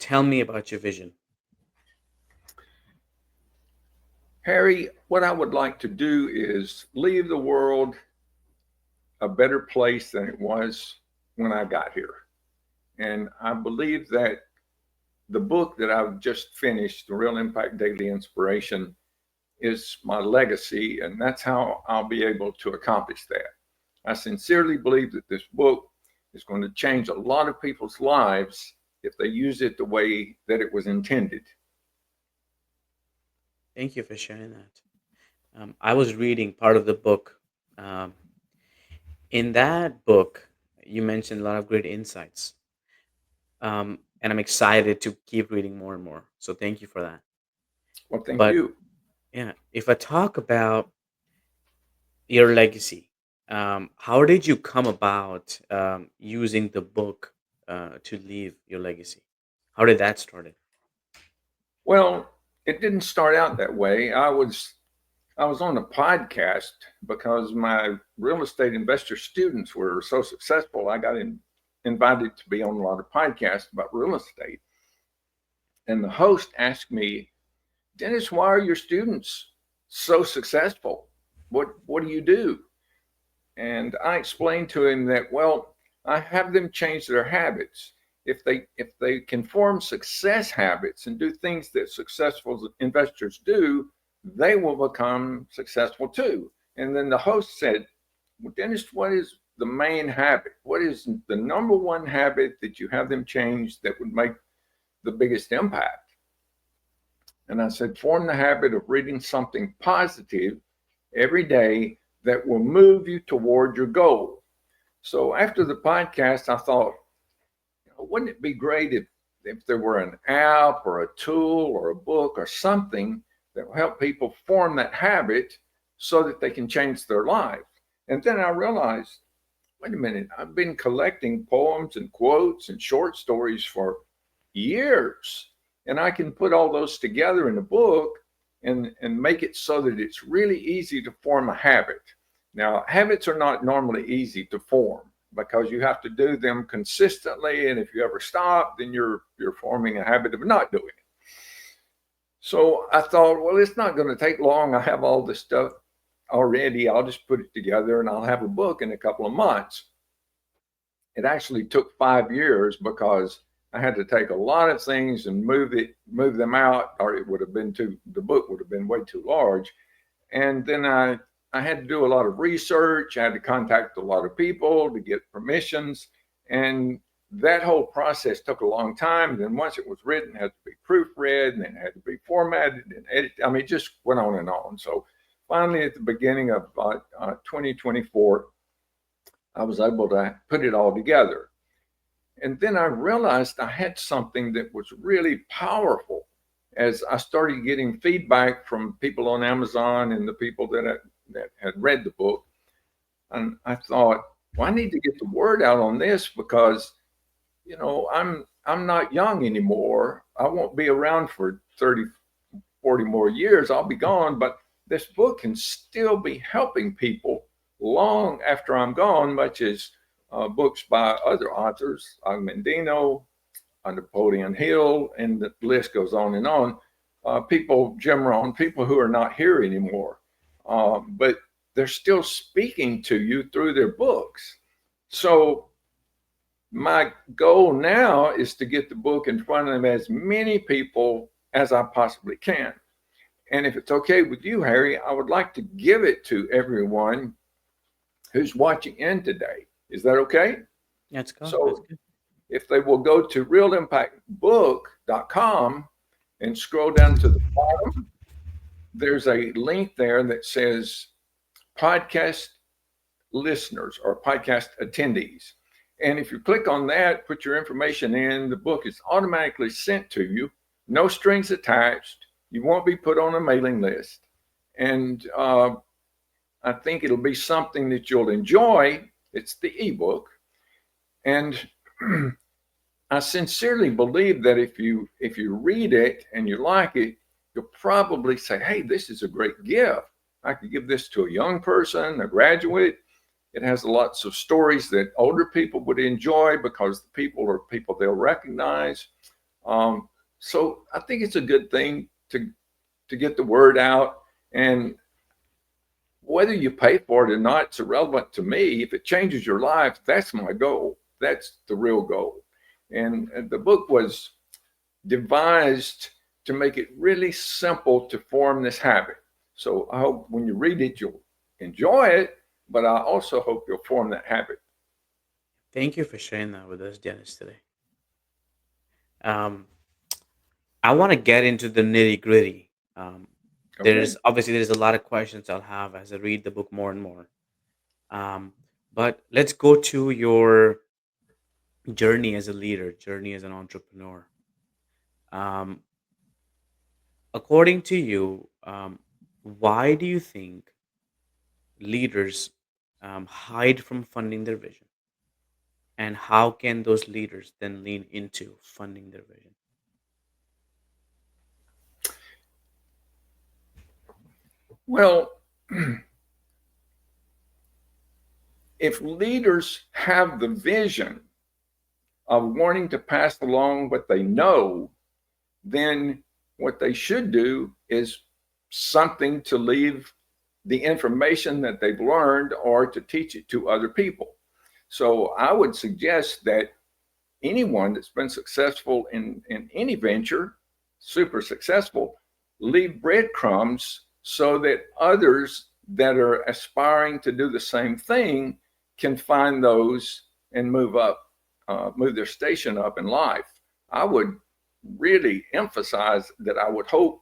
tell me about your vision. Harry, what I would like to do is leave the world a better place than it was when I got here. And I believe that the book that I've just finished, The Real Impact Daily Inspiration, is my legacy, and that's how I'll be able to accomplish that. I sincerely believe that this book is going to change a lot of people's lives if they use it the way that it was intended. Thank you for sharing that. I was reading part of the book. Um, in that book, you mentioned a lot of great insights, and I'm excited to keep reading more and more. So thank you for that. Well, thank But you. yeah, if I talk about your legacy, how did you come about using the book to leave your legacy? How did that start? Well, it didn't start out that way. I was on a podcast because my real estate investor students were so successful. I got invited to be on a lot of podcasts about real estate. And the host asked me, Dennis, why are your students so successful? What do you do? And I explained to him that, well, I have them change their habits. If they can form success habits and do things that successful investors do, they will become successful too. And then the host said, well, Dennis, what is the main habit? What is the number one habit that you have them change that would make the biggest impact? And I said, form the habit of reading something positive every day that will move you toward your goal. So after the podcast, I thought, wouldn't it be great if there were an app or a tool or a book or something that will help people form that habit so that they can change their life? And then I realized, wait a minute, I've been collecting poems and quotes and short stories for years. And I can put all those together in a book and make it so that it's really easy to form a habit. Now, habits are not normally easy to form because you have to do them consistently. And if you ever stop, then you're forming a habit of not doing it. So I thought, well, it's not going to take long. I have all this stuff already. I'll just put it together and I'll have a book in a couple of months. It actually took 5 years because I had to take a lot of things and move them out, or it would have been the book would have been way too large. And then I had to do a lot of research. I had to contact a lot of people to get permissions. And that whole process took a long time. And then once it was written, it had to be proofread, and then it had to be formatted and edited. I mean, it just went on and on. So finally, at the beginning of 2024, I was able to put it all together. And then I realized I had something that was really powerful as I started getting feedback from people on Amazon and the people that had read the book. And I thought, well, I need to get the word out on this because, I'm not young anymore. I won't be around for 30, 40 more years. I'll be gone, but this book can still be helping people long after I'm gone, much as books by other authors, Mendino, Napoleon Hill, and the list goes on and on. People, Jim Rohn, people who are not here anymore, but they're still speaking to you through their books. So my goal now is to get the book in front of as many people as I possibly can. And if it's okay with you, Harry, I would like to give it to everyone who's watching in today. Is that okay? Let's go. So That's good. if they will go to realimpactbook.com and scroll down to the bottom, there's a link there that says podcast listeners or podcast attendees. And if you click on that, put your information in, the book is automatically sent to you, no strings attached. You won't be put on a mailing list. And I think it'll be something that you'll enjoy. It's the ebook. And I sincerely believe that if you read it and you like it, you'll probably say, hey, this is a great gift. I could give this to a young person, a graduate. It has lots of stories that older people would enjoy because the people are people they'll recognize. Um, so I think it's a good thing to get the word out. And whether you pay for it or not, it's irrelevant to me. If it changes your life, that's my goal. That's the real goal. And the book was devised to make it really simple to form this habit. So I hope when you read it, you'll enjoy it, but I also hope you'll form that habit. Thank you for sharing that with us, Dennis, today. Um, I want to get into the nitty gritty. Okay. There's a lot of questions I'll have as I read the book more and more. Um, but let's go to your journey as a leader, journey as an entrepreneur. Um, According to you, why do you think leaders hide from funding their vision? And how can those leaders then lean into funding their vision? Well, if leaders have the vision of wanting to pass along what they know, then what they should do is something to leave the information that they've learned or to teach it to other people. So I would suggest that anyone that's been successful in any venture, super successful, leave breadcrumbs so that others that are aspiring to do the same thing can find those and move up, move their station up in life. I would really emphasize that I would hope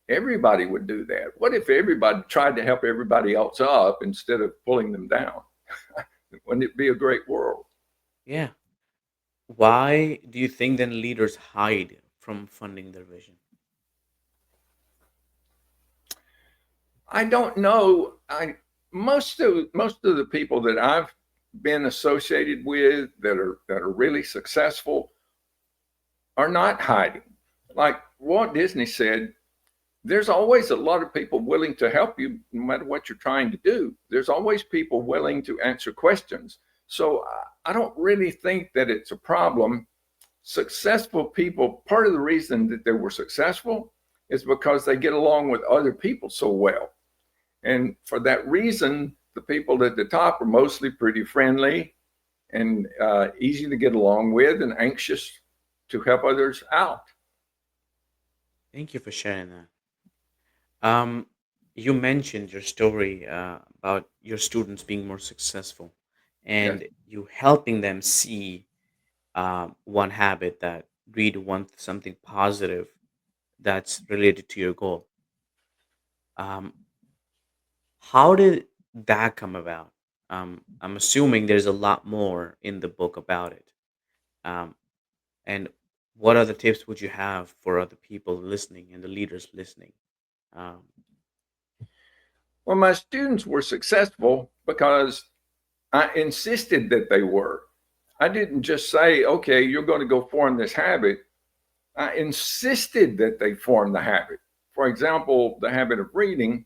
everybody would do that. What if everybody tried to help everybody else up instead of pulling them down? Wouldn't it be a great world? Yeah. Why do you think then leaders hide from funding their vision? I don't know. I most of the people that I've been associated with that are really successful are not hiding. Like Walt Disney said, there's always a lot of people willing to help you no matter what you're trying to do. There's always people willing to answer questions. So I don't really think that it's a problem. Successful people, part of the reason that they were successful is because they get along with other people so well. And for that reason, the people at the top are mostly pretty friendly and easy to get along with and anxious to help others out. Thank you for sharing that. Um, you mentioned your story about your students being more successful Yes. and you helping them see one habit that read one something positive that's related to your goal. Um, how did that come about? I'm assuming there's a lot more in the book about it. Um, and what other tips would you have for other people listening and the leaders listening? Um, Well, my students were successful because I insisted that they were. I didn't just say, okay, you're going to go form this habit. I insisted that they form the habit. For example, the habit of reading,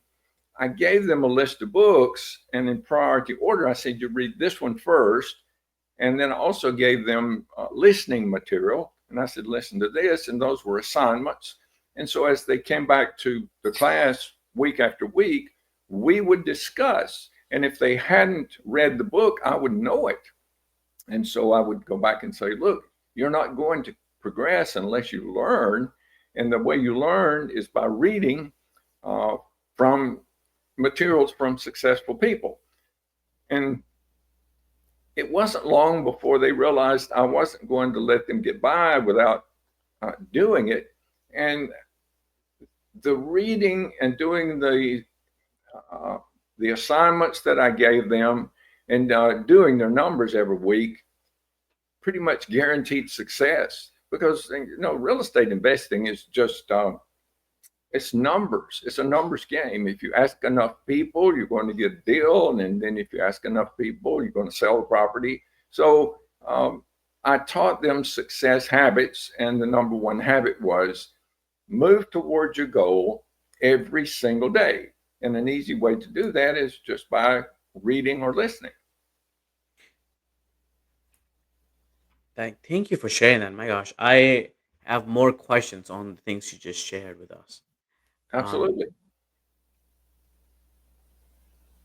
I gave them a list of books, and in priority order, I said, you read this one first. And then I also gave them listening material. And I said, listen to this. And those were assignments. And so as they came back to the class week after week, we would discuss. And if they hadn't read the book, I would know it. And so I would go back and say, look, you're not going to progress unless you learn. And the way you learn is by reading uh, from materials from successful people. And it wasn't long before they realized I wasn't going to let them get by without doing it. And the reading and doing uh, the assignments that I gave them and doing their numbers every week pretty much guaranteed success because real estate investing is just it's numbers. It's a numbers game. If you ask enough people, you're going to get a deal, and then if you ask enough people, you're going to sell the property. So um, I taught them success habits, and the number one habit was move towards your goal every single day. And an easy way to do that is just by reading or listening. thank you for sharing that. My gosh, I have more questions on the things you just shared with us. Um, Absolutely.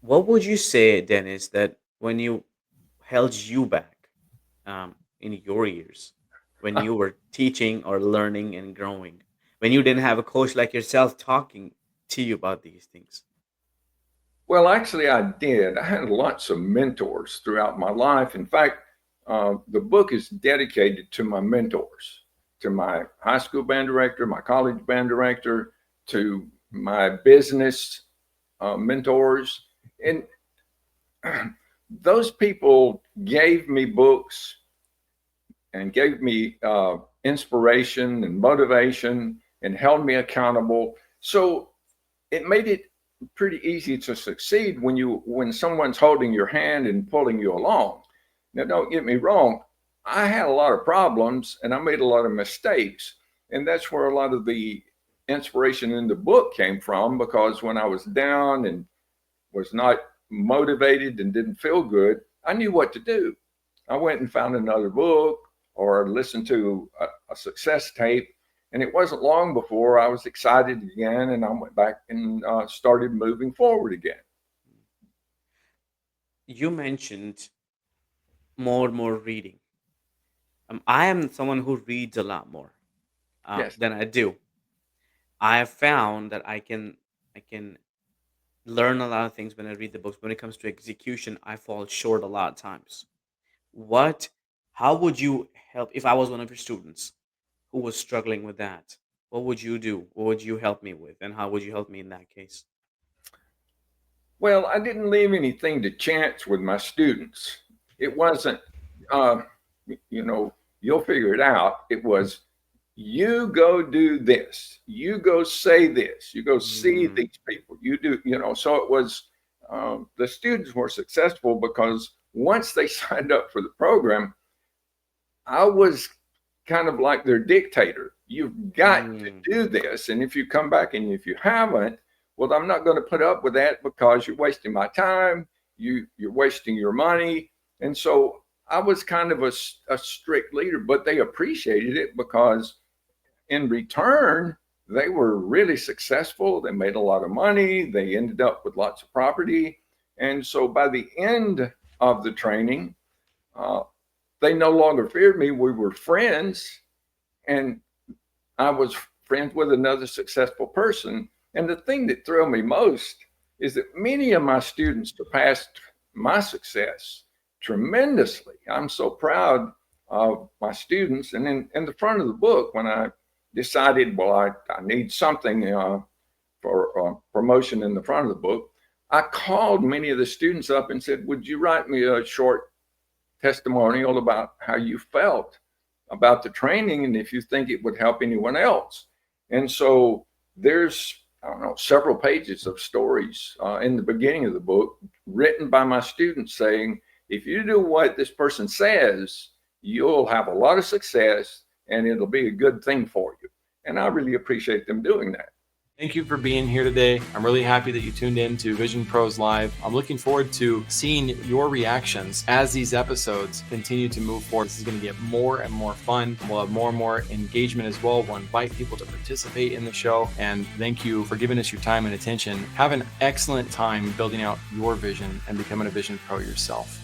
what would you say, Dennis, that when you held you back in your years, when you were teaching or learning and growing, when you didn't have a coach like yourself talking to you about these things? Well, actually, I did. I had lots of mentors throughout my life. In fact, the book is dedicated to my mentors, to my high school band director, my college band director, to my business mentors. And those people gave me books and gave me inspiration and motivation and held me accountable. So it made it pretty easy to succeed when someone's holding your hand and pulling you along. Now, don't get me wrong, I had a lot of problems and I made a lot of mistakes, and that's where a lot of the inspiration in the book came from. Because when I was down and was not motivated and didn't feel good, I knew what to do. I went and found another book or listened to a success tape. And it wasn't long before I was excited again, and I went back and started moving forward again. You mentioned more and more reading. I am someone who reads a lot more Yes. than I do. I have found that I can learn a lot of things when I read the books. When it comes to execution, I fall short a lot of times. What? How would you help if I was one of your students who was struggling with that? What would you do? What would you help me with? And how would you help me in that case? Well, I didn't leave anything to chance with my students. It wasn't, uh, you know, you'll figure it out. It was, you go do this, you go say this, you go see Mm, these people, you do, so it was, the students were successful because once they signed up for the program, I was kind of like their dictator. You've got to mm, do this. And if you come back and if you haven't, well, I'm not going to put up with that because you're wasting my time. You're wasting your money. And so I was kind of a strict leader, but they appreciated it because in return, they were really successful. They made a lot of money. They ended up with lots of property. And so by the end of the training, uh, they no longer feared me. We were friends, and I was friends with another successful person. And the thing that thrilled me most is that many of my students surpassed my success tremendously. I'm so proud of my students. And in the front of the book, when I decided, well, I need something for promotion in the front of the book, I called many of the students up and said, would you write me a short testimonial about how you felt about the training and if you think it would help anyone else? And so there's, I don't know, several pages of stories in the beginning of the book written by my students saying, if you do what this person says, you'll have a lot of success and it'll be a good thing for you. And I really appreciate them doing that. Thank you for being here today. I'm really happy that you tuned in to Vision Pros Live. I'm looking forward to seeing your reactions as these episodes continue to move forward. This is going to get more and more fun. We'll have more engagement as well. We'll invite people to participate in the show. And thank you for giving us your time and attention. Have an excellent time building out your vision and becoming a Vision Pro yourself.